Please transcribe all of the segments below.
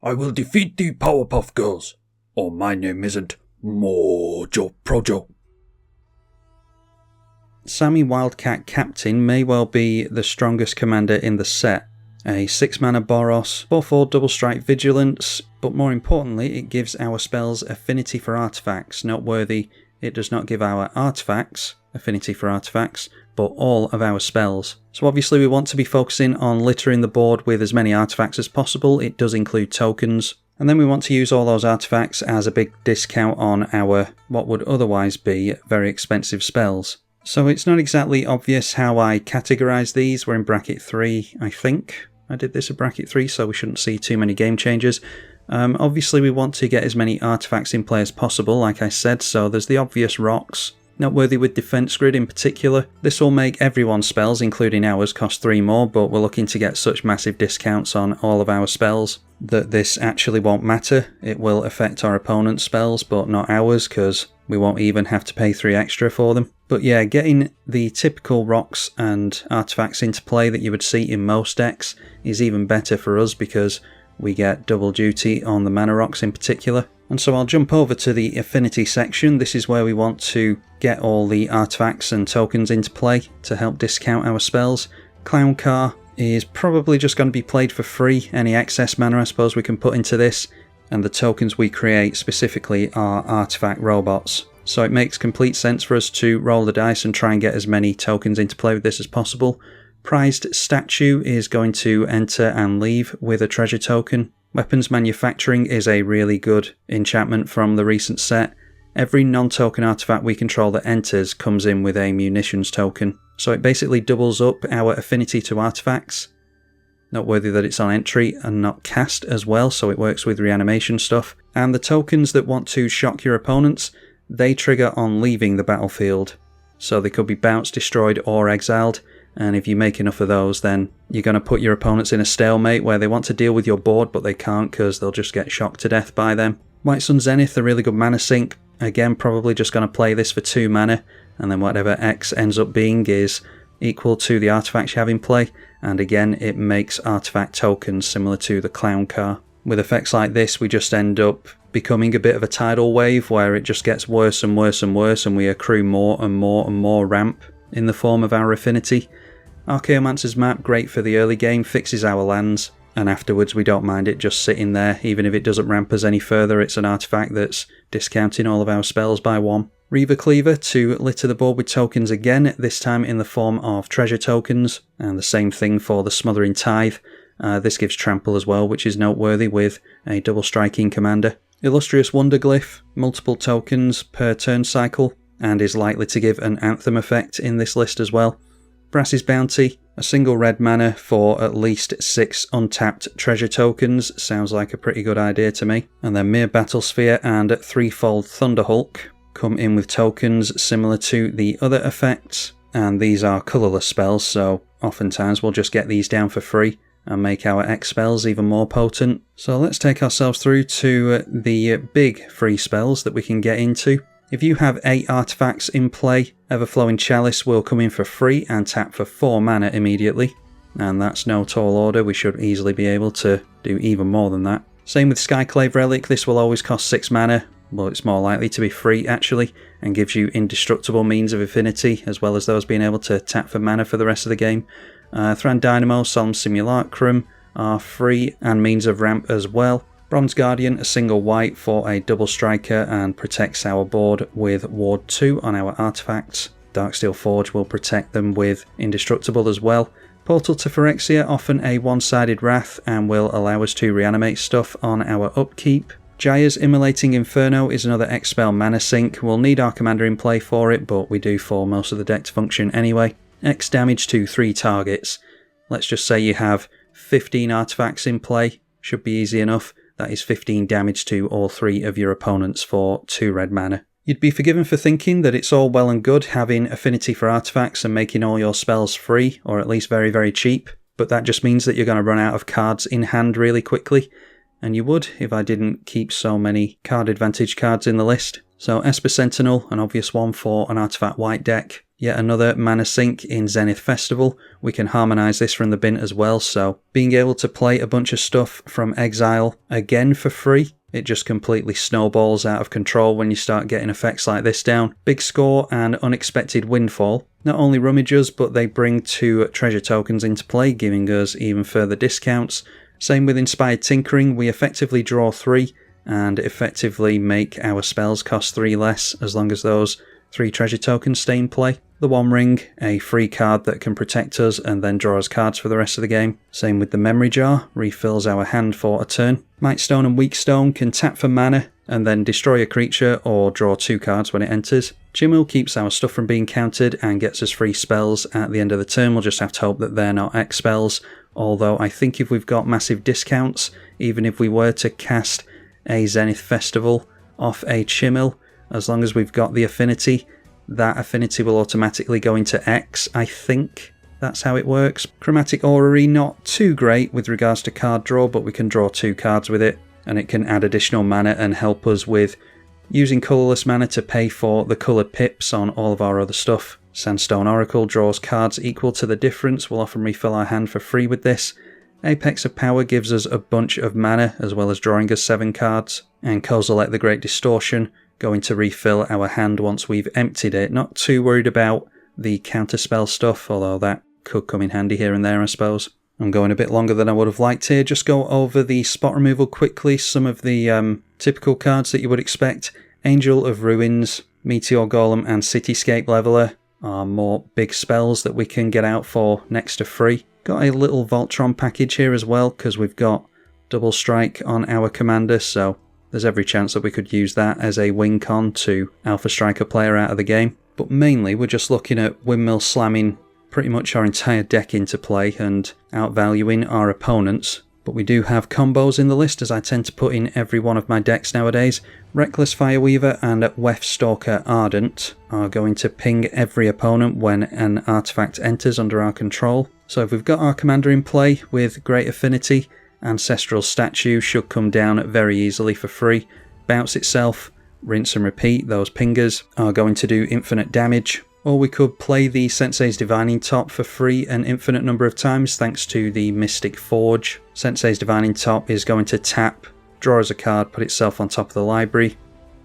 I will defeat the Powerpuff Girls, or my name isn't Mojo Projo. Sami Wildcat Captain may well be the strongest commander in the set. A 6-mana Boros, 4/4 double strike vigilance, but more importantly it gives our spells affinity for artifacts. Noteworthy, it does not give our artifacts affinity for artifacts, but all of our spells. So obviously we want to be focusing on littering the board with as many artifacts as possible. It does include tokens. And then we want to use all those artifacts as a big discount on our what would otherwise be very expensive spells. So it's not exactly obvious how I categorise these. We're in bracket 3, I think. I did this at bracket 3, so we shouldn't see too many game changes. Obviously we want to get as many artifacts in play as possible, like I said, so there's the obvious rocks. Noteworthy with Defense Grid in particular. This will make everyone's spells, including ours, cost 3 more, but we're looking to get such massive discounts on all of our spells that this actually won't matter. It will affect our opponent's spells, but not ours, because we won't even have to pay 3 extra for them. But yeah, getting the typical rocks and artifacts into play that you would see in most decks is even better for us because we get double duty on the mana rocks in particular. And so I'll jump over to the affinity section. This is where we want to get all the artifacts and tokens into play to help discount our spells. Clown Car is probably just going to be played for free. Any excess mana I suppose we can put into this, and the tokens we create specifically are artifact robots. So it makes complete sense for us to roll the dice and try and get as many tokens into play with this as possible. Prized Statue is going to enter and leave with a treasure token. Weapons Manufacturing is a really good enchantment from the recent set. Every non-token artifact we control that enters comes in with a munitions token. So it basically doubles up our affinity to artifacts. Noteworthy that it's on entry and not cast as well, so it works with reanimation stuff. And the tokens that want to shock your opponents, they trigger on leaving the battlefield. So they could be bounced, destroyed or exiled. And if you make enough of those, then you're going to put your opponents in a stalemate where they want to deal with your board but they can't because they'll just get shocked to death by them. White Sun Zenith, a really good mana sink. Again, probably just going to play this for 2 mana, and then whatever X ends up being is equal to the artifacts you have in play. And again, it makes artifact tokens similar to the Clown Car. With effects like this, we just end up becoming a bit of a tidal wave where it just gets worse and worse and worse, and we accrue more and more and more ramp in the form of our affinity. Archaeomancer's Map, great for the early game, fixes our lands, and afterwards we don't mind it just sitting there. Even if it doesn't ramp us any further, it's an artifact that's discounting all of our spells by 1. Reaver Cleaver to litter the board with tokens again, this time in the form of treasure tokens, and the same thing for the Smothering Tithe. This gives trample as well, which is noteworthy with a double striking commander. Illustrious Wonderglyph, multiple tokens per turn cycle, and is likely to give an Anthem effect in this list as well. Brass's Bounty, a single red mana for at least 6 untapped treasure tokens, sounds like a pretty good idea to me. And then Mere Battlesphere and Threefold Thunderhulk come in with tokens similar to the other effects, and these are colourless spells, so oftentimes we'll just get these down for free and make our X spells even more potent. So let's take ourselves through to the big free spells that we can get into. If you have 8 artifacts in play, Everflowing Chalice will come in for free and tap for 4 mana immediately. And that's no tall order, we should easily be able to do even more than that. Same with Skyclave Relic, this will always cost 6 mana. Well, it's more likely to be free actually, and gives you indestructible means of affinity, as well as those being able to tap for mana for the rest of the game. Thran Dynamo, Solemn Simulacrum are free and means of ramp as well. Bronze Guardian, a single white for a double striker and protects our board with Ward 2 on our artifacts. Darksteel Forge will protect them with indestructible as well. Portal to Phyrexia, often a one-sided wrath, and will allow us to reanimate stuff on our upkeep. Jaya's Immolating Inferno is another X-Spell mana sink. We'll need our commander in play for it, but we do for most of the deck to function anyway. X damage to 3 targets. Let's just say you have 15 artifacts in play, should be easy enough. That is 15 damage to all 3 of your opponents for 2 red mana. You'd be forgiven for thinking that it's all well and good having affinity for artifacts and making all your spells free, or at least very, very cheap, but that just means that you're going to run out of cards in hand really quickly. and you would if I didn't keep so many card advantage cards in the list. So Esper Sentinel, an obvious one for an artifact white deck. Yet another mana sink in Zenith Festival. We can harmonise this from the bin as well, so being able to play a bunch of stuff from Exile again for free, it just completely snowballs out of control when you start getting effects like this down. Big Score and Unexpected Windfall not only rummage us, but they bring 2 treasure tokens into play, giving us even further discounts. Same with Inspired Tinkering, we effectively draw 3 and effectively make our spells cost 3 less as long as those 3 treasure tokens stay in play. The One Ring, a free card that can protect us and then draw us cards for the rest of the game. Same with the Memory Jar, refills our hand for a turn. Might Stone and Weak Stone can tap for mana and then destroy a creature or draw 2 cards when it enters. Chimul keeps our stuff from being countered and gets us free spells at the end of the turn. We'll just have to hope that they're not X spells, although I think if we've got massive discounts, even if we were to cast a Zenith Festival off a Chimul, as long as we've got the affinity, that affinity will automatically go into X, I think. That's how it works. Chromatic Orrery, not too great with regards to card draw, but we can draw 2 cards with it, and it can add additional mana and help us with using colourless mana to pay for the coloured pips on all of our other stuff. Sandstone Oracle draws cards equal to the difference. We'll often refill our hand for free with this. Apex of Power gives us a bunch of mana, as well as drawing us 7 cards. And Kozilek the Great Distortion, going to refill our hand once we've emptied it. Not too worried about the counterspell stuff, although that could come in handy here and there, I suppose. I'm going a bit longer than I would have liked here. Just go over the spot removal quickly. Some of the typical cards that you would expect. Angel of Ruins, Meteor Golem and Cityscape Leveler are more big spells that we can get out for next to free. Got a little Voltron package here as well, because we've got double strike on our commander, so there's every chance that we could use that as a win con to alpha strike a player out of the game. But mainly we're just looking at windmill slamming pretty much our entire deck into play and outvaluing our opponents. But we do have combos in the list, as I tend to put in every one of my decks nowadays. Reckless Fireweaver and Weftstalker Ardent are going to ping every opponent when an artifact enters under our control. So if we've got our commander in play with great affinity, Ancestral Statue should come down very easily for free. Bounce itself, rinse and repeat. Those pingers are going to do infinite damage. Or we could play the Sensei's Divining Top for free an infinite number of times thanks to the Mystic Forge. Sensei's Divining Top is going to tap, draw as a card, put itself on top of the library,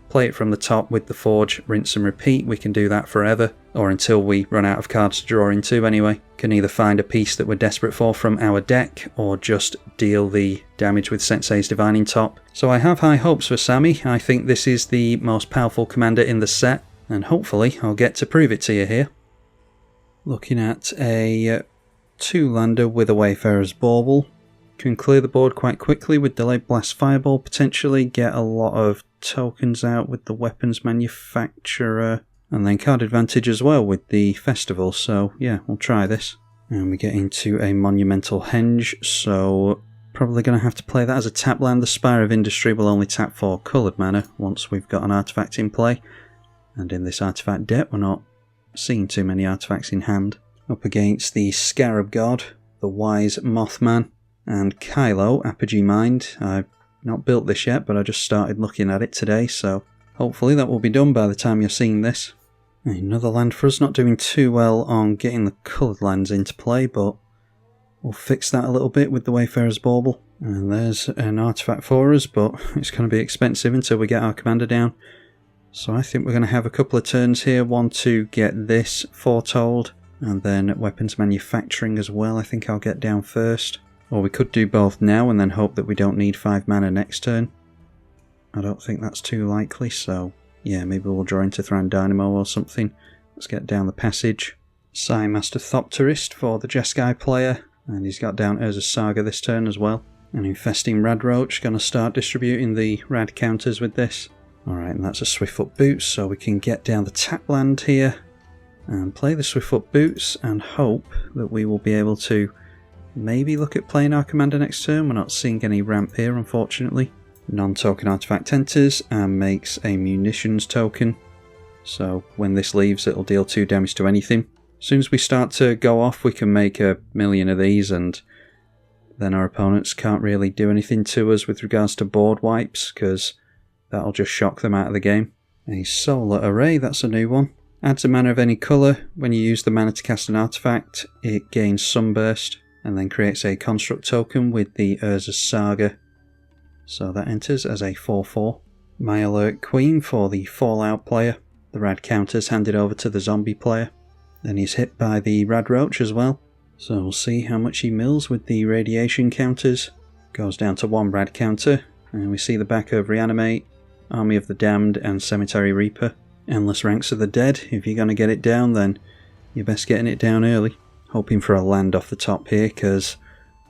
play it from the top with the Forge, rinse and repeat. We can do that forever, or until we run out of cards to draw into anyway. Can either find a piece that we're desperate for from our deck, or just deal the damage with Sensei's Divining Top. So I have high hopes for Sami. I think this is the most powerful commander in the set, and hopefully I'll get to prove it to you here. Looking at a 2-lander with a Wayfarer's Bauble. Can clear the board quite quickly with Delayed Blast Fireball, potentially get a lot of tokens out with the Weapons Manufacturer, and then card advantage as well with the Festival, so yeah, we'll try this. And we get into a Monumental Henge, so probably going to have to play that as a tap land. The Spire of Industry will only tap for coloured mana once we've got an artifact in play. And in this artifact deck, we're not seeing too many artifacts in hand. Up against the Scarab God, the Wise Mothman, and Kylo, Apogee Mind. I've not built this yet, but I just started looking at it today, so hopefully that will be done by the time you're seeing this. Another land for us, not doing too well on getting the coloured lands into play, but we'll fix that a little bit with the Wayfarer's Bauble. And there's an artifact for us, but it's going to be expensive until we get our commander down. So I think we're going to have a couple of turns here, one to get this foretold, and then Weapons Manufacturing as well. I think I'll get down first. Or we could do both now and then hope that we don't need 5 mana next turn. I don't think that's too likely, so yeah, maybe we'll draw into Thran Dynamo or something. Let's get down the passage. Sai Master Thopterist for the Jeskai player, and he's got down Urza's Saga this turn as well. And Infesting Radroach, going to start distributing the rad counters with this. Alright, and that's a Swiftfoot Boots, so we can get down the tap land here and play the Swiftfoot Boots and hope that we will be able to maybe look at playing our commander next turn. We're not seeing any ramp here, unfortunately. Non-token artifact enters and makes a munitions token, so when this leaves it'll deal 2 damage to anything. As soon as we start to go off we can make a million of these and then our opponents can't really do anything to us with regards to board wipes, because that'll just shock them out of the game. A Solar Array, that's a new one. Adds a mana of any colour. When you use the mana to cast an artifact, it gains Sunburst, and then creates a construct token with the Urza's Saga. So that enters as a 4/4. My Alert Queen for the Fallout player. The rad counter's handed over to the zombie player. Then he's hit by the rad roach as well. So we'll see how much he mills with the radiation counters. Goes down to 1 rad counter, and we see the back of Reanimate, Army of the Damned, and Cemetery Reaper. Endless Ranks of the Dead. If you're going to get it down, then you're best getting it down early. Hoping for a land off the top here, because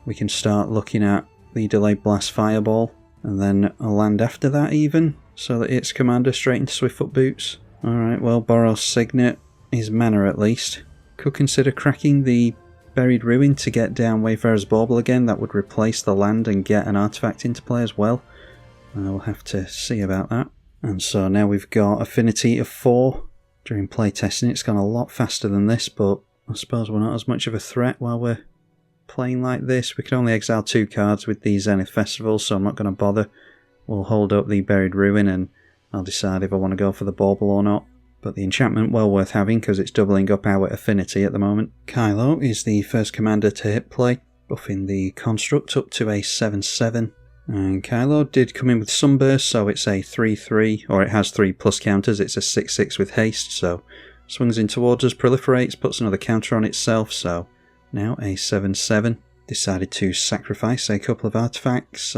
we can start looking at the Delayed Blast Fireball, and then a land after that even, so that it's Commander straight into Swiftfoot Boots. Alright, well, Boros Signet is mana at least. Could consider cracking the Buried Ruin to get down Wayfarer's Bauble again. That would replace the land and get an artifact into play as well. We'll have to see about that. And so now we've got Affinity of 4. During playtesting it's gone a lot faster than this, but I suppose we're not as much of a threat while we're playing like this. We can only exile 2 cards with the Zenith Festival, so I'm not going to bother. We'll hold up the Buried Ruin and I'll decide if I want to go for the Bauble or not. But the enchantment, well worth having, because it's doubling up our affinity at the moment. Kylo is the first commander to hit play, buffing the construct up to a 7/7. And Kylo did come in with Sunburst, so it's a 3/3, or it has 3 plus counters. It's a 6/6 with haste, so swings in towards us, proliferates, puts another counter on itself, so now a 7/7. Decided to sacrifice a couple of artifacts.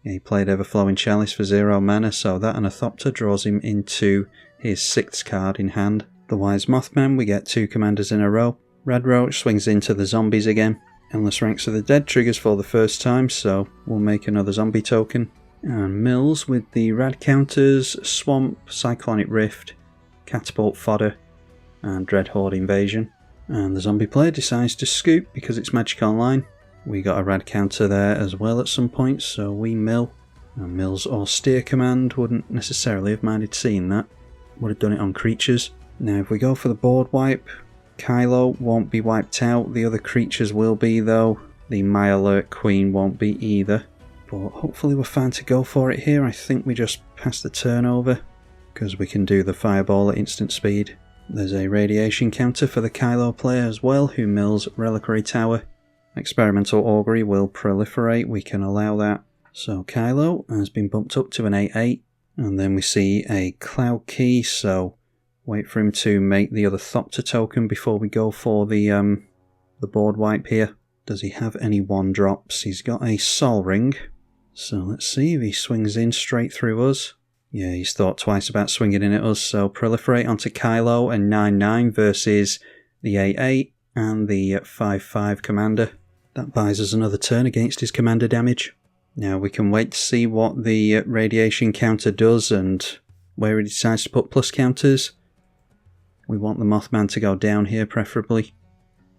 He played Everflowing Chalice for 0 mana, so that and a Thopter draws him into his 6th card in hand. The Wise Mothman, we get 2 commanders in a row. Rad Roach swings into the zombies again. Endless Ranks of the Dead triggers for the first time, so we'll make another zombie token. And mills with the rad counters, Swamp, Cyclonic Rift, Catapult Fodder, and Dreadhorde Invasion. And the zombie player decides to scoop because it's Magic Online. We got a rad counter there as well at some point, so we mill. And Mill's Austere Command wouldn't necessarily have minded seeing that. Would have done it on creatures. Now if we go for the board wipe, Kylo won't be wiped out. The other creatures will be though. The My Alert Queen won't be either. But hopefully we're fine to go for it here. I think we just pass the turn over, because we can do the Fireball at instant speed. There's a radiation counter for the Kylo player as well, who mills Reliquary Tower. Experimental Augury will proliferate, we can allow that. So Kylo has been bumped up to an 8/8. And then we see a Cloud Key, so wait for him to make the other Thopter token before we go for the board wipe here. Does he have any 1-drops? He's got a Sol Ring, so let's see if he swings in straight through us. Yeah, he's thought twice about swinging in at us, so proliferate onto Kylo and 9/9 versus the 8/8 and the 5/5 commander. That buys us another turn against his commander damage. Now we can wait to see what the radiation counter does and where he decides to put plus counters. We want the Mothman to go down here preferably.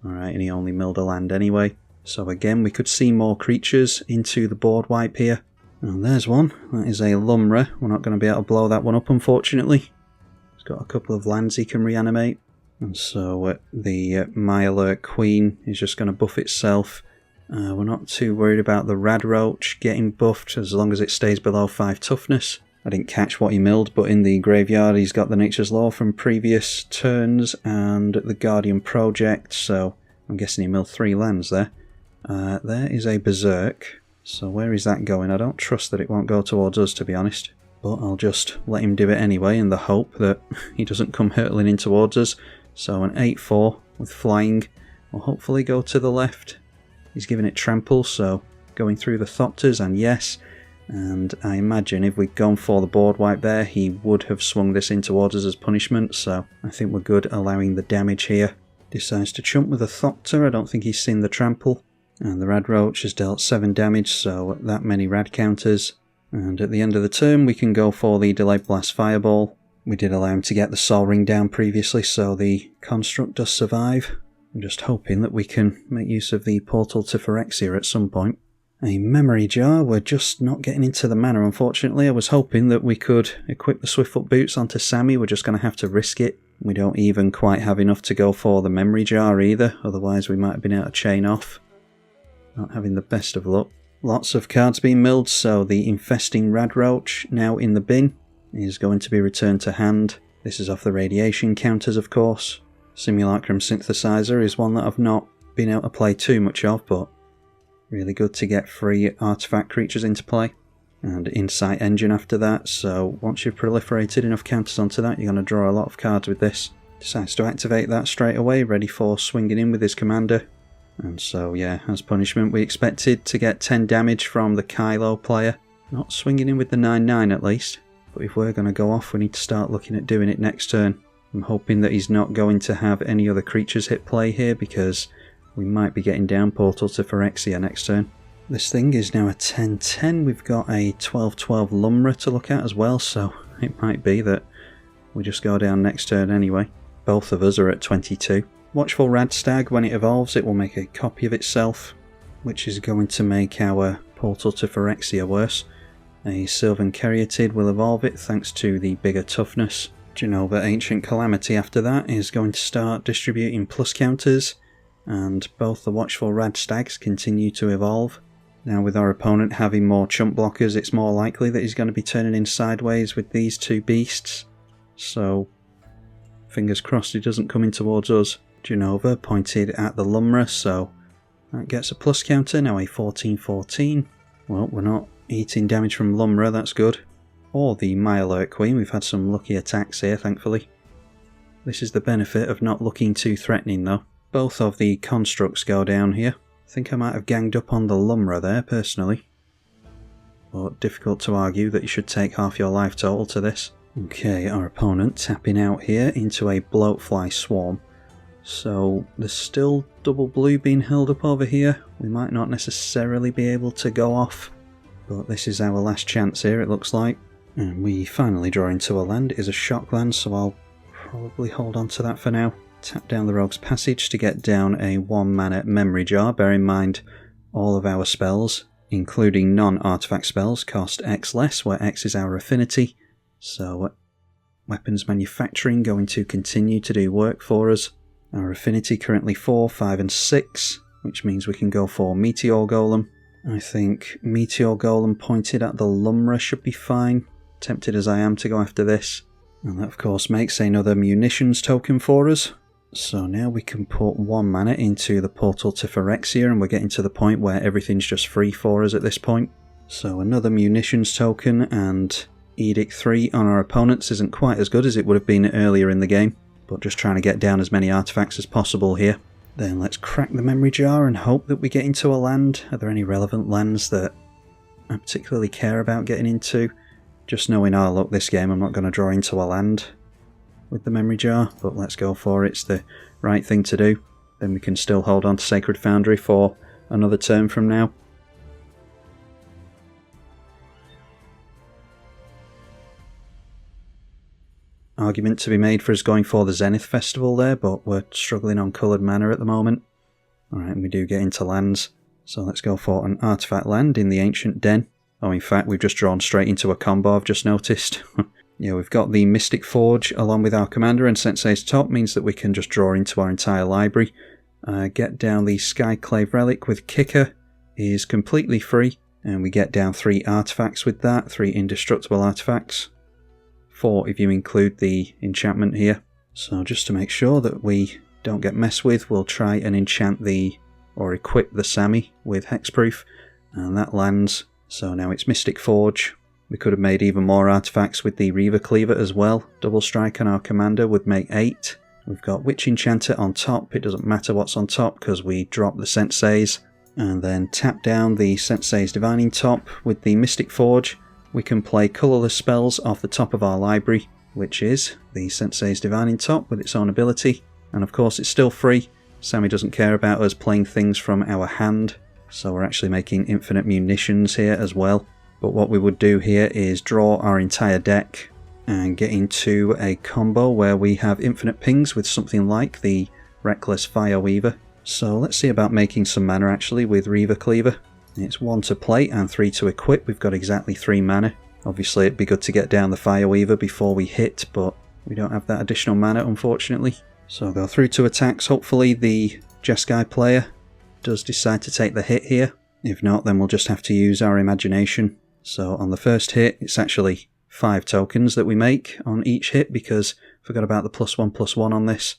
Alright, and he only milled a land anyway. So again, we could see more creatures into the board wipe here. And there's one. That is a Lumra. We're not going to be able to blow that one up, unfortunately. He's got a couple of lands he can reanimate. And so the My Alert Queen is just going to buff itself. We're not too worried about the Rad Roach getting buffed as long as it stays below 5 toughness. I didn't catch what he milled, but in the graveyard he's got the Nature's Law from previous turns and the Guardian Project, so I'm guessing he milled 3 lands there. There is a Berserk, so where is that going? I don't trust that it won't go towards us, to be honest. But I'll just let him do it anyway in the hope that he doesn't come hurtling in towards us. So an 8/4 with flying will hopefully go to the left. He's giving it trample, so going through the Thopters, and yes, and I imagine if we'd gone for the board wipe there, he would have swung this in towards us as punishment, so I think we're good allowing the damage here. Decides to chump with a Thopter. I don't think he's seen the trample. And the Rad Roach has dealt 7 damage, so that many rad counters. And at the end of the turn we can go for the Delayed Blast Fireball. We did allow him to get the Sol Ring down previously, so the construct does survive. I'm just hoping that we can make use of the portal to Phyrexia at some point. A Memory Jar, we're just not getting into the mana unfortunately. I was hoping that we could equip the Swiftfoot Boots onto Sami, we're just going to have to risk it. We don't even quite have enough to go for the Memory Jar either, otherwise we might have been able to chain off. Not having the best of luck. Lots of cards being milled, so the Infesting Radroach, now in the bin, is going to be returned to hand. This is off the radiation counters, of course. Simulacrum Synthesizer is one that I've not been able to play too much of, but really good to get free artifact creatures into play. And Insight Engine after that, so once you've proliferated enough counters onto that, you're going to draw a lot of cards with this. Decides to activate that straight away, ready for swinging in with his commander. And so yeah, as punishment we expected to get 10 damage from the Kylo player. Not swinging in with the 9/9 at least, but if we're going to go off we need to start looking at doing it next turn. I'm hoping that he's not going to have any other creatures hit play here, because we might be getting down Portal to Phyrexia next turn. This thing is now a 10/10, we've got a 12/12 Lumra to look at as well, so it might be that we just go down next turn anyway. Both of us are at 22. Watchful Radstag, when it evolves it will make a copy of itself, which is going to make our Portal to Phyrexia worse. A Sylvan Caryatid will evolve it thanks to the bigger toughness. Genova Ancient Calamity after that is going to start distributing plus counters, and both the Watchful Radstags continue to evolve. Now with our opponent having more chump blockers, it's more likely that he's going to be turning in sideways with these two beasts. So fingers crossed he doesn't come in towards us. Genova pointed at the Lumra, so that gets a plus counter, now a 14/14. Well, we're not eating damage from Lumra, that's good. Or the Myalert Queen, we've had some lucky attacks here, thankfully. This is the benefit of not looking too threatening though. Both of the constructs go down here. I think I might have ganged up on the Lumra there, personally. But difficult to argue that you should take half your life total to this. Okay, our opponent tapping out here into a Bloatfly Swarm. So there's still double blue being held up over here. We might not necessarily be able to go off, but this is our last chance here, it looks like. And we finally draw into a land. It is a shock land, so I'll probably hold on to that for now. Tap down the Rogue's Passage to get down a 1-mana Memory Jar. Bear in mind all of our spells, including non-artifact spells, cost X less, where X is our affinity. So weapons manufacturing going to continue to do work for us. Our affinity currently 4, 5 and 6, which means we can go for Meteor Golem. I think Meteor Golem pointed at the Lumra should be fine, tempted as I am to go after this. And that of course makes another munitions token for us. So now we can put 1 mana into the Portal to Phyrexia, and we're getting to the point where everything's just free for us at this point. So another munitions token, and Edict 3 on our opponents isn't quite as good as it would have been earlier in the game, but just trying to get down as many artifacts as possible here. Then let's crack the Memory Jar and hope that we get into a land. Are there any relevant lands that I particularly care about getting into? Just knowing our luck this game, I'm not going to draw into a land with the Memory Jar, but let's go for it. It's the right thing to do. Then we can still hold on to Sacred Foundry for another turn from now. Argument to be made for us going for the Zenith Festival there, but we're struggling on coloured mana at the moment. Alright, and we do get into lands, so let's go for an artifact land in the Ancient Den. Oh, in fact, we've just drawn straight into a combo, I've just noticed. Yeah, we've got the Mystic Forge along with our commander, and Sensei's Top means that we can just draw into our entire library. Get down the Skyclave Relic with Kicker is completely free, and we get down 3 artifacts with that, 3 indestructible artifacts. 4 if you include the enchantment here. So just to make sure that we don't get messed with, we'll try and enchant or equip the Sami with Hexproof, and that lands. So now it's Mystic Forge. We could have made even more artifacts with the Reaver Cleaver as well. Double strike on our commander would make 8. We've got Witch Enchanter on top. It doesn't matter what's on top because we drop the Senseis. And then tap down the Sensei's Divining Top with the Mystic Forge. We can play colourless spells off the top of our library, which is the Sensei's Divining Top with its own ability. And of course it's still free. Sami doesn't care about us playing things from our hand, so we're actually making infinite munitions here as well. But what we would do here is draw our entire deck and get into a combo where we have infinite pings with something like the Reckless Fireweaver. So let's see about making some mana actually with Reaver Cleaver. It's 1 to play and 3 to equip. We've got exactly 3 mana. Obviously it'd be good to get down the Fireweaver before we hit, but we don't have that additional mana unfortunately. So I'll go through to attacks. Hopefully the Jeskai player does decide to take the hit here. If not, then we'll just have to use our imagination. So on the first hit, it's actually 5 tokens that we make on each hit because I forgot about the +1/+1 on this.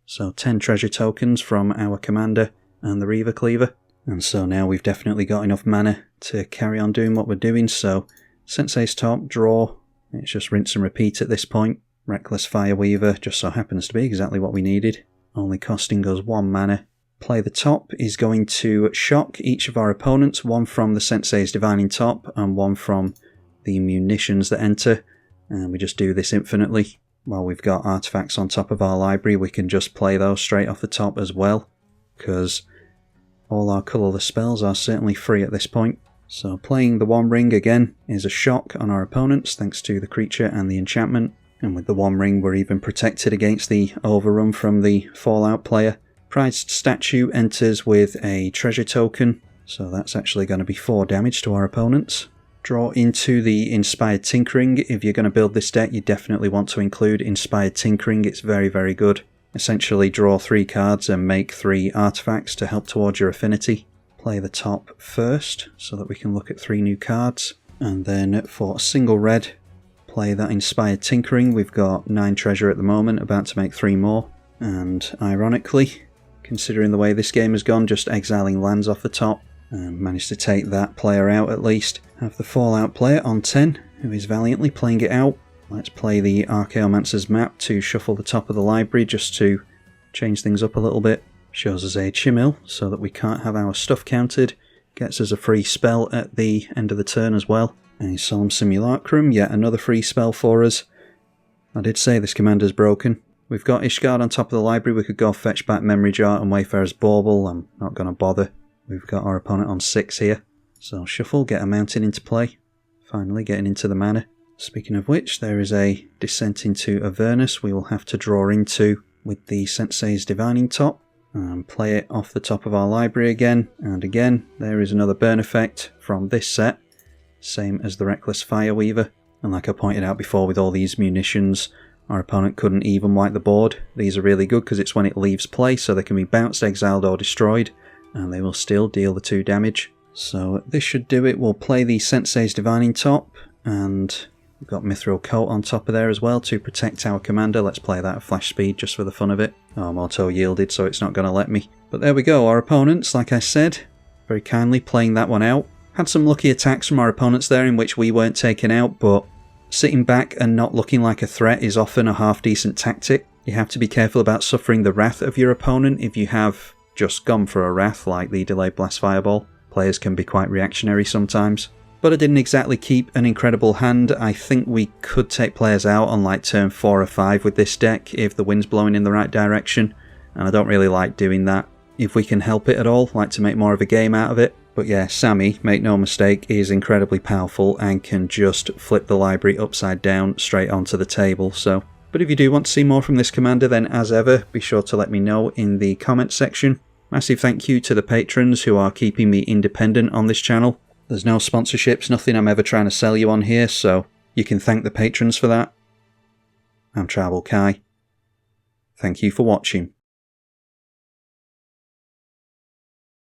So 10 treasure tokens from our commander and the Reaver Cleaver. And so now we've definitely got enough mana to carry on doing what we're doing. So Sensei's top, draw. It's just rinse and repeat at this point. Reckless Fireweaver just so happens to be exactly what we needed. Only costing us 1 mana. Play the top is going to shock each of our opponents, 1 from the Sensei's Divining Top and 1 from the munitions that enter. And we just do this infinitely. While we've got artifacts on top of our library, we can just play those straight off the top as well, because all our colourless spells are certainly free at this point. So playing the One Ring again is a shock on our opponents thanks to the creature and the enchantment. And with the One Ring we're even protected against the overrun from the Fallout player. Prized Statue enters with a treasure token, so that's actually going to be 4 damage to our opponents. Draw into the Inspired Tinkering. If you're going to build this deck, you definitely want to include Inspired Tinkering. It's very, very good. Essentially draw 3 cards and make 3 artifacts to help towards your affinity. Play the top first so that we can look at 3 new cards. And then for a single red, play that Inspired Tinkering. We've got 9 treasure at the moment, about to make 3 more. And ironically, considering the way this game has gone, just exiling lands off the top. And managed to take that player out at least. Have the Fallout player on 10, who is valiantly playing it out. Let's play the Archaeomancer's map to shuffle the top of the library just to change things up a little bit. Shows us a Chimil so that we can't have our stuff counted. Gets us a free spell at the end of the turn as well. A Solemn Simulacrum, yet another free spell for us. I did say this commander's broken. We've got Ishgard on top of the library. We could go fetch back Memory Jar and Wayfarer's Bauble. I'm not going to bother. We've got our opponent on 6 here. So shuffle, get a mountain into play. Finally getting into the mana. Speaking of which, there is a Descent into Avernus we will have to draw into with the Sensei's Divining Top. And play it off the top of our library again. And again, there is another burn effect from this set. Same as the Reckless Fireweaver. And like I pointed out before, with all these munitions, our opponent couldn't even wipe the board. These are really good because it's when it leaves play, so they can be bounced, exiled or destroyed. And they will still deal the 2 damage. So this should do it. We'll play the Sensei's Divining Top, and we've got Mithril Coat on top of there as well to protect our commander. Let's play that at flash speed just for the fun of it. Oh, I'm auto yielded, so it's not going to let me. But there we go, our opponents, like I said, very kindly playing that one out. Had some lucky attacks from our opponents there in which we weren't taken out, but sitting back and not looking like a threat is often a half-decent tactic. You have to be careful about suffering the wrath of your opponent. If you have just gone for a wrath like the Delayed Blast Fireball, players can be quite reactionary sometimes. But I didn't exactly keep an incredible hand. I think we could take players out on like turn 4 or 5 with this deck if the wind's blowing in the right direction, and I don't really like doing that. If we can help it at all, like to make more of a game out of it. But yeah, Sami, make no mistake, is incredibly powerful and can just flip the library upside down straight onto the table. But if you do want to see more from this commander, then as ever, be sure to let me know in the comments section. Massive thank you to the patrons who are keeping me independent on this channel. There's no sponsorships, nothing I'm ever trying to sell you on here, so you can thank the patrons for that. I'm Tribalkai. Thank you for watching.